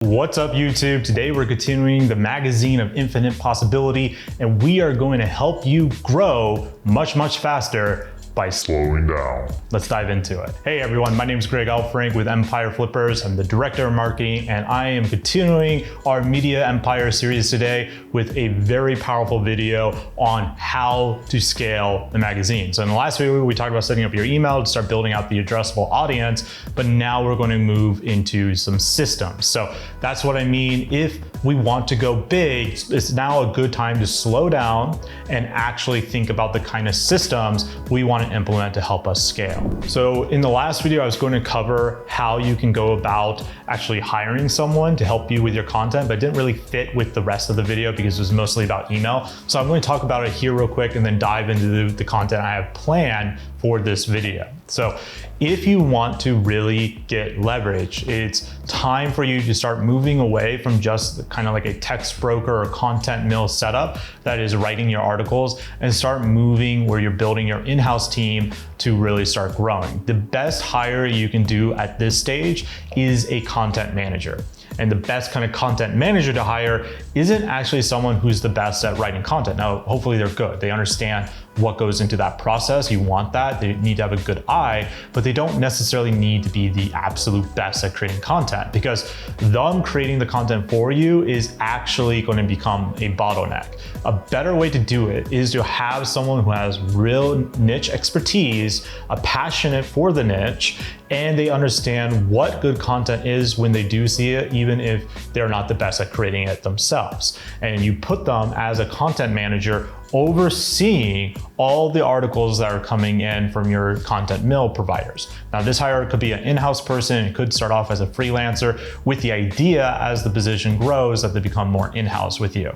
What's up, YouTube? Today we're continuing the magazine of infinite possibility, and we are going to help you grow much faster by slowing down. Let's dive into it. Hey everyone, my name is Greg Alfrank with Empire Flippers. I'm the Director of Marketing, and I am continuing our Media Empire series today with a very powerful video on how to scale the magazine. So in the last video, we talked about setting up your email to start building out the addressable audience, but now we're going to move into some systems. So that's what I mean. If we want to go big, it's now a good time to slow down and actually think about the kind of systems we want to implement to help us scale. So in the last video, I was going to cover how you can go about actually hiring someone to help you with your content, but it didn't really fit with the rest of the video because it was mostly about email. So I'm going to talk about it here real quick and then dive into the content I have planned for this video. So if you want to really get leverage, it's time for you to start moving away from just kind of like a text broker or content mill setup that is writing your articles and start moving where you're building your in-house team to really start growing. The best hire you can do at this stage is a content manager. And the best kind of content manager to hire isn't actually someone who's the best at writing content. Now, hopefully they're good. They understand what goes into that process. You want that. They need to have a good eye, but they don't necessarily need to be the absolute best at creating content, because them creating the content for you is actually going to become a bottleneck. A better way to do it is to have someone who has real niche expertise, a passionate for the niche, and they understand what good content is when they do see it, even if they're not the best at creating it themselves. And you put them as a content manager overseeing all the articles that are coming in from your content mill providers. Now, this hire could be an in-house person. It could start off as a freelancer with the idea as the position grows that they become more in-house with you.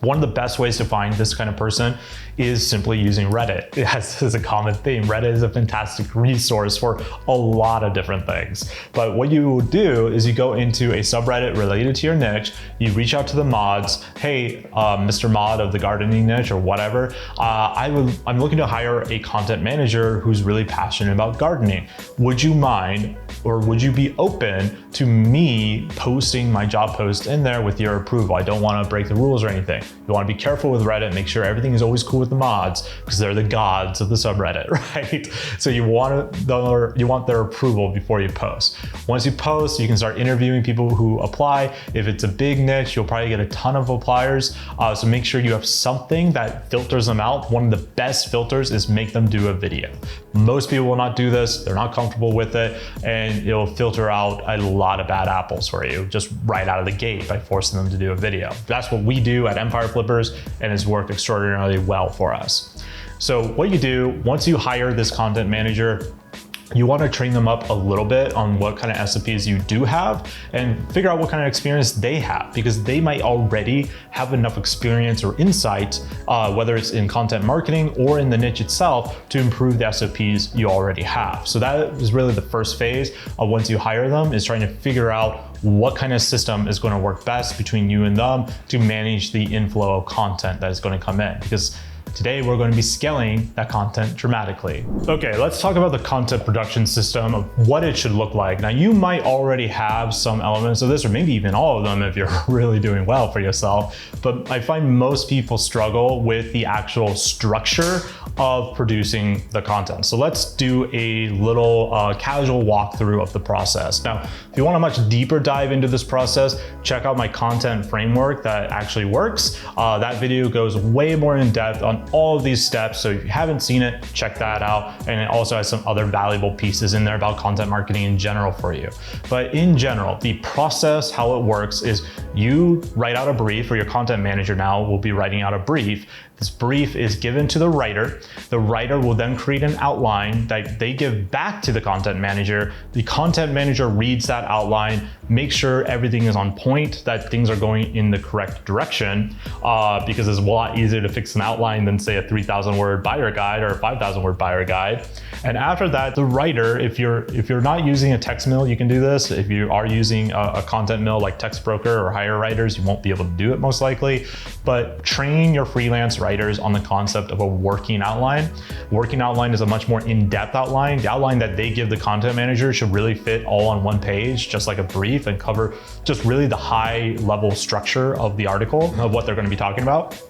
One of the best ways to find this kind of person is simply using Reddit. As is a common theme, Reddit is a fantastic resource for a lot of different things. But what you will do is you go into a subreddit related to your niche, you reach out to the mods. Hey, Mr. Mod of the gardening niche or whatever, I'm looking to hire a content manager who's really passionate about gardening. Would you mind, or would you be open to me posting my job post in there with your approval? I don't want to break the rules or anything. You want to be careful with Reddit, make sure everything is always cool with the mods, because they're the gods of the subreddit, right? So you want their approval before you post. Once you post, you can start interviewing people who apply. If it's a big niche, you'll probably get a ton of appliers. So make sure you have something that filters them out. One of the best filters is make them do a video. Most people will not do this. They're not comfortable with it, and it'll filter out a lot of bad apples for you just right out of the gate by forcing them to do a video. That's what we do at Empire Flippers, and it's worked extraordinarily well for us. So what you do once you hire this content manager, you want to train them up a little bit on what kind of SOPs you do have and figure out what kind of experience they have, because they might already have enough experience or insight, whether it's in content marketing or in the niche itself, to improve the SOPs you already have. So that is really the first phase of once you hire them, is trying to figure out what kind of system is going to work best between you and them to manage the inflow of content that is going to come in, because today we're going to be scaling that content dramatically. Okay, let's talk about the content production system of what it should look like. Now, you might already have some elements of this, or maybe even all of them if you're really doing well for yourself, but I find most people struggle with the actual structure of producing the content. So let's do a little casual walkthrough of the process. Now, if you want a much deeper dive into this process, check out my content framework that actually works. That video goes way more in depth on all of these steps. So if you haven't seen it, check that out. And it also has some other valuable pieces in there about content marketing in general for you. But in general, the process, how it works is you write out a brief, or your content manager now will be writing out a brief. This brief is given to the writer. The writer will then create an outline that they give back to the content manager. The content manager reads that outline, makes sure everything is on point, that things are going in the correct direction, because it's a lot easier to fix an outline than say a 3,000 word buyer guide or a 5,000 word buyer guide. And after that, the writer, if you're not using a text mill, you can do this. If you are using a content mill like Textbroker or Hire Writers, you won't be able to do it most likely, but train your freelance writer writers on the concept of a working outline. Working outline is a much more in-depth outline. The outline that they give the content manager should really fit all on one page, just like a brief, and cover just really the high level structure of the article of what they're going to be talking about.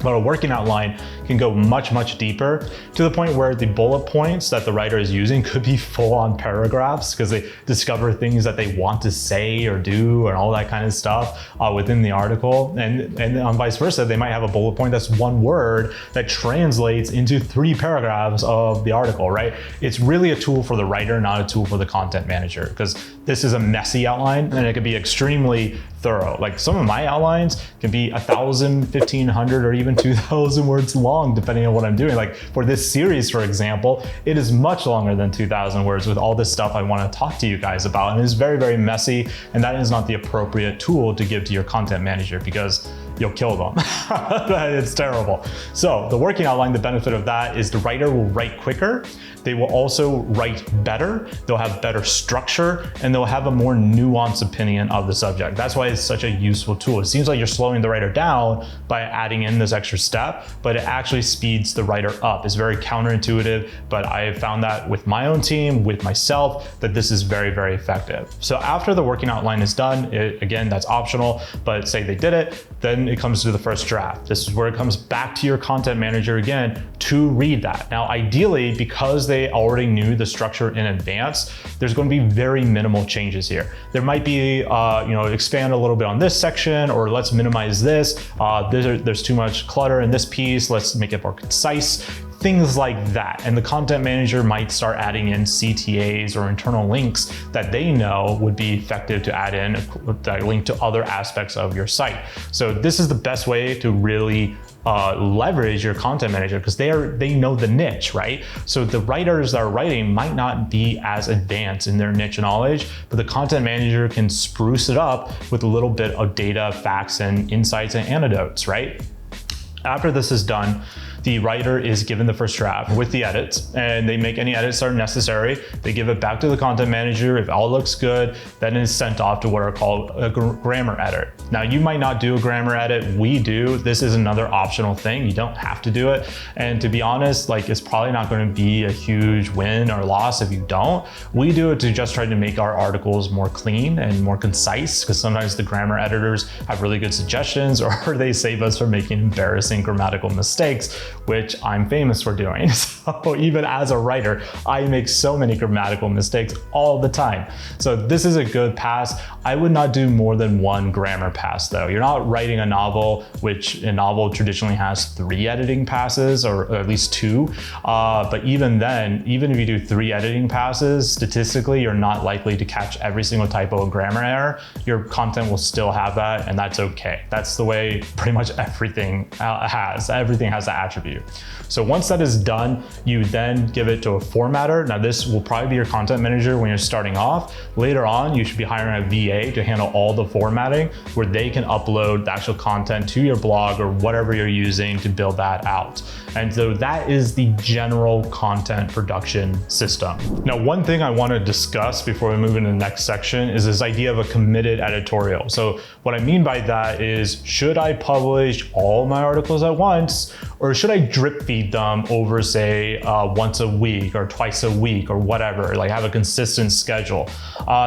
But a working outline can go much, much deeper to the point where the bullet points that the writer is using could be full on paragraphs because they discover things that they want to say or do and all that kind of stuff within the article. And vice versa, they might have a bullet point that's one word that translates into 3 paragraphs of the article, right? It's really a tool for the writer, not a tool for the content manager, because this is a messy outline and it could be extremely thorough. Like some of my outlines can be 1,000, 1,500, or even 2,000 words long, depending on what I'm doing. Like for this series, for example, it is much longer than 2,000 words with all this stuff I want to talk to you guys about. And it's very, very messy. And that is not the appropriate tool to give to your content manager because you'll kill them. It's terrible. So the working outline, the benefit of that is the writer will write quicker. They will also write better. They'll have better structure and they'll have a more nuanced opinion of the subject. That's why it's such a useful tool. It seems like you're slowing the writer down by adding in this extra step, but it actually speeds the writer up. It's very counterintuitive, but I have found that with my own team, with myself, that this is very, very effective. So after the working outline is done, again, that's optional, but say they did it, then it comes to the first draft. This is where it comes back to your content manager again to read that. Now, ideally, because they already knew the structure in advance, there's going to be very minimal changes here. There might be, expand a little bit on this section, or let's minimize this. There's too much clutter in this piece. Let's make it more concise. Things like that. And the content manager might start adding in CTAs or internal links that they know would be effective to add in that link to other aspects of your site. So this is the best way to really leverage your content manager because they know the niche, right? So the writers that are writing might not be as advanced in their niche knowledge, but the content manager can spruce it up with a little bit of data, facts, and insights and anecdotes, right? After this is done, the writer is given the first draft with the edits, and they make any edits that are necessary. They give it back to the content manager. If all looks good, then it's sent off to what are called a grammar edit. Now, you might not do a grammar edit. We do. This is another optional thing. You don't have to do it. And to be honest, it's probably not going to be a huge win or loss if you don't. We do it to just try to make our articles more clean and more concise, because sometimes the grammar editors have really good suggestions, or they save us from making embarrassing grammatical mistakes, which I'm famous for doing. So even as a writer, I make so many grammatical mistakes all the time. So this is a good pass. I would not do more than 1 grammar pass though. You're not writing a novel, which a novel traditionally has 3 editing passes, or at least 2. But even then, even if you do 3 editing passes, statistically, you're not likely to catch every single typo or grammar error. Your content will still have that, and that's okay. That's the way pretty much everything has. Everything has that attribute. So once that is done, you then give it to a formatter. Now this will probably be your content manager when you're starting off. Later on, you should be hiring a VA to handle all the formatting, where they can upload the actual content to your blog or whatever you're using to build that out. And so that is the general content production system. Now, one thing I want to discuss before we move into the next section is this idea of a committed editorial. So what I mean by that is, should I publish all my articles at once, or should I drip feed them over, say, once a week or twice a week or whatever, have a consistent schedule?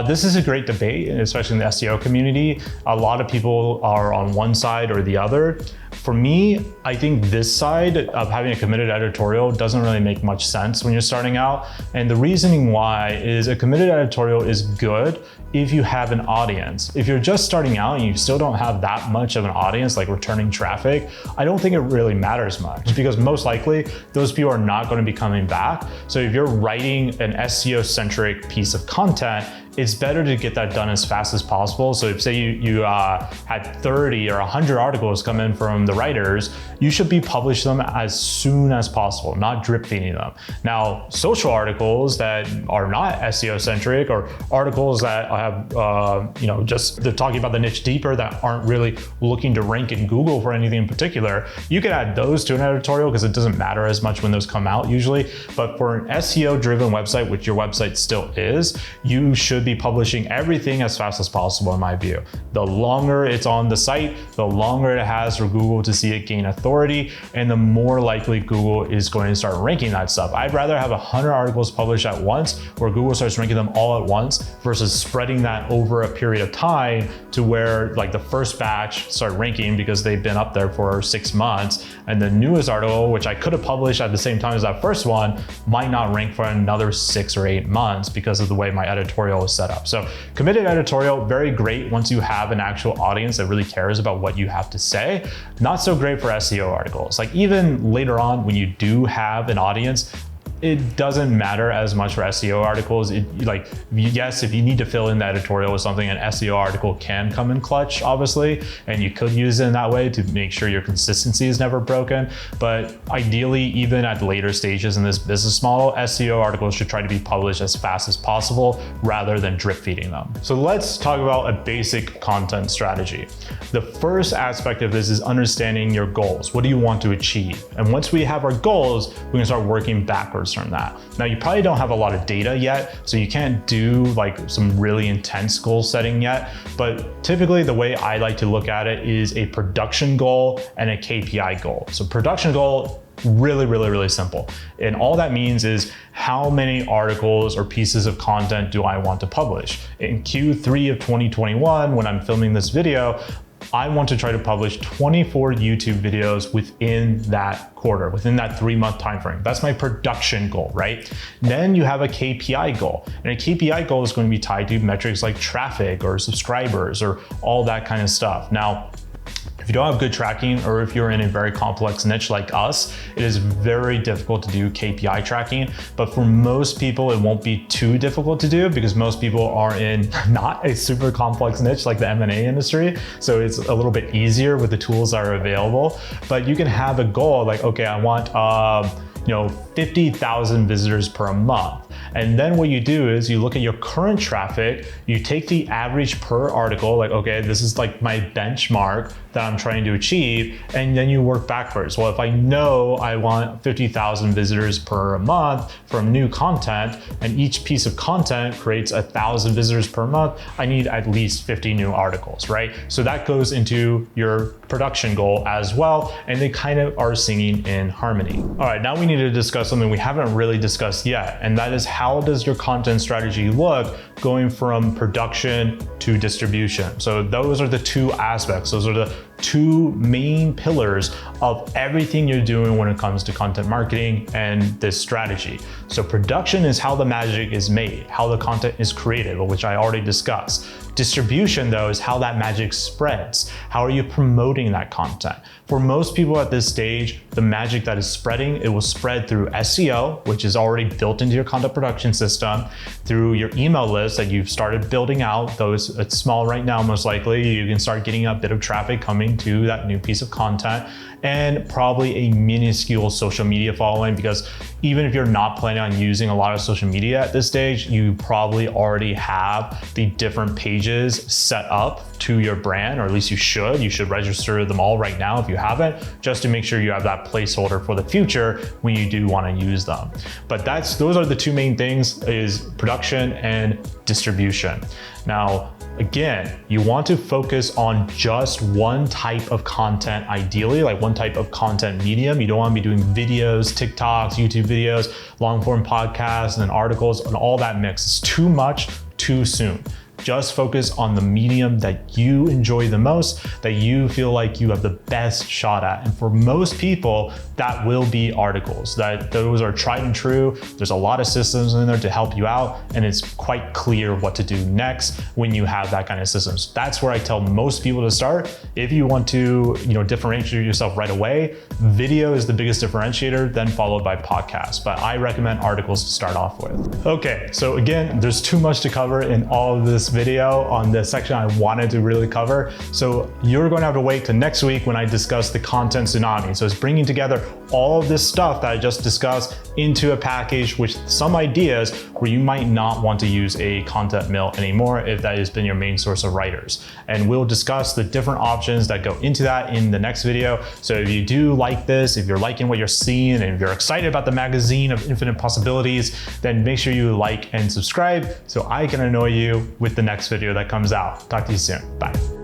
This is a great debate, especially in the SEO community. A lot of people are on one side or the other. For me, I think this side of having a committed editorial doesn't really make much sense when you're starting out. And the reasoning why is a committed editorial is good if you have an audience. If you're just starting out and you still don't have that much of an audience, like returning traffic, I don't think it really matters much, because most likely those people are not going to be coming back. So if you're writing an SEO-centric piece of content, it's better to get that done as fast as possible. So if say you had 30 or 100 articles come in from the writers, you should be publishing them as soon as possible, not drip feeding them. Now, social articles that are not SEO centric, or articles that have, just they're talking about the niche deeper, that aren't really looking to rank in Google for anything in particular, you can add those to an editorial because it doesn't matter as much when those come out usually. But for an SEO driven website, which your website still is, you should should be publishing everything as fast as possible in my view. The longer it's on the site, the longer it has for Google to see it gain authority, and the more likely Google is going to start ranking that stuff. I'd rather have 100 articles published at once where Google starts ranking them all at once versus spreading that over a period of time to where like the first batch start ranking because they've been up there for 6 months, and the newest article, which I could have published at the same time as that first one, might not rank for another 6 or 8 months because of the way my editorial is set up. So committed editorial, very great once you have an actual audience that really cares about what you have to say. Not so great for SEO articles. Like even later on when you do have an audience, it doesn't matter as much for SEO articles. Yes, if you need to fill in the editorial with something, an SEO article can come in clutch, obviously, and you could use it in that way to make sure your consistency is never broken. But ideally, even at later stages in this business model, SEO articles should try to be published as fast as possible rather than drip feeding them. So let's talk about a basic content strategy. The first aspect of this is understanding your goals. What do you want to achieve? And once we have our goals, we can start working backwards from that. Now, you probably don't have a lot of data yet, so you can't do like some really intense goal setting yet, but typically the way I like to look at it is a production goal and a KPI goal. So production goal, really simple. And all that means is how many articles or pieces of content do I want to publish? In Q3 of 2021, when I'm filming this video, I want to try to publish 24 YouTube videos within that quarter, within that 3-month time frame. That's my production goal, right? Then you have a KPI goal, and a KPI goal is going to be tied to metrics like traffic or subscribers or all that kind of stuff. Now, if you don't have good tracking, or if you're in a very complex niche like us, it is very difficult to do KPI tracking. But for most people, it won't be too difficult to do because most people are in not a super complex niche like the M&A industry. So it's a little bit easier with the tools that are available. But you can have a goal like, okay, I want 50,000 visitors per month. And then what you do is you look at your current traffic, you take the average per article, like, okay, this is like my benchmark that I'm trying to achieve, and then you work backwards. Well, if I know I want 50,000 visitors per month from new content, and each piece of content creates 1,000 visitors per month, I need at least 50 new articles, right? So that goes into your production goal as well, and they kind of are singing in harmony. All right, now we need to discuss something we haven't really discussed yet, and that is how does your content strategy look going from production to distribution? So those are the two aspects. Those are the two main pillars of everything you're doing when it comes to content marketing and this strategy. So production is how the magic is made, how the content is created, which I already discussed. Distribution, though, is how that magic spreads. How are you promoting that content? For most people at this stage, the magic that is spreading, it will spread through SEO, which is already built into your content production system, through your email list that you've started building out, though it's small right now, most likely. You can start getting a bit of traffic coming to that new piece of content, and probably a minuscule social media following, because even if you're not planning on using a lot of social media at this stage, you probably already have the different pages set up to your brand, or at least you should. You should register them all right now if you haven't, just to make sure you have that placeholder for the future when you do want to use them. But those are the two main things, is production and distribution. Now, again, you want to focus on just one type of content, ideally, like one type of content medium. You don't want to be doing videos, TikToks, YouTube videos, long form podcasts, and then articles, and all that mix. It's too much too soon. Just focus on the medium that you enjoy the most, that you feel like you have the best shot at. And for most people, that will be articles. Those are tried and true. There's a lot of systems in there to help you out, and it's quite clear what to do next when you have that kind of systems. That's where I tell most people to start. If you want to, differentiate yourself right away, video is the biggest differentiator, then followed by podcasts. But I recommend articles to start off with. Okay, so again, there's too much to cover in all of this this video on the section I wanted to really cover. So you're going to have to wait till next week when I discuss the content tsunami. So it's bringing together all of this stuff that I just discussed into a package with some ideas where you might not want to use a content mill anymore if that has been your main source of writers. And we'll discuss the different options that go into that in the next video. So if you do like this, if you're liking what you're seeing, and if you're excited about the magazine of infinite possibilities, then make sure you like and subscribe so I can annoy you with the next video that comes out. Talk to you soon. Bye.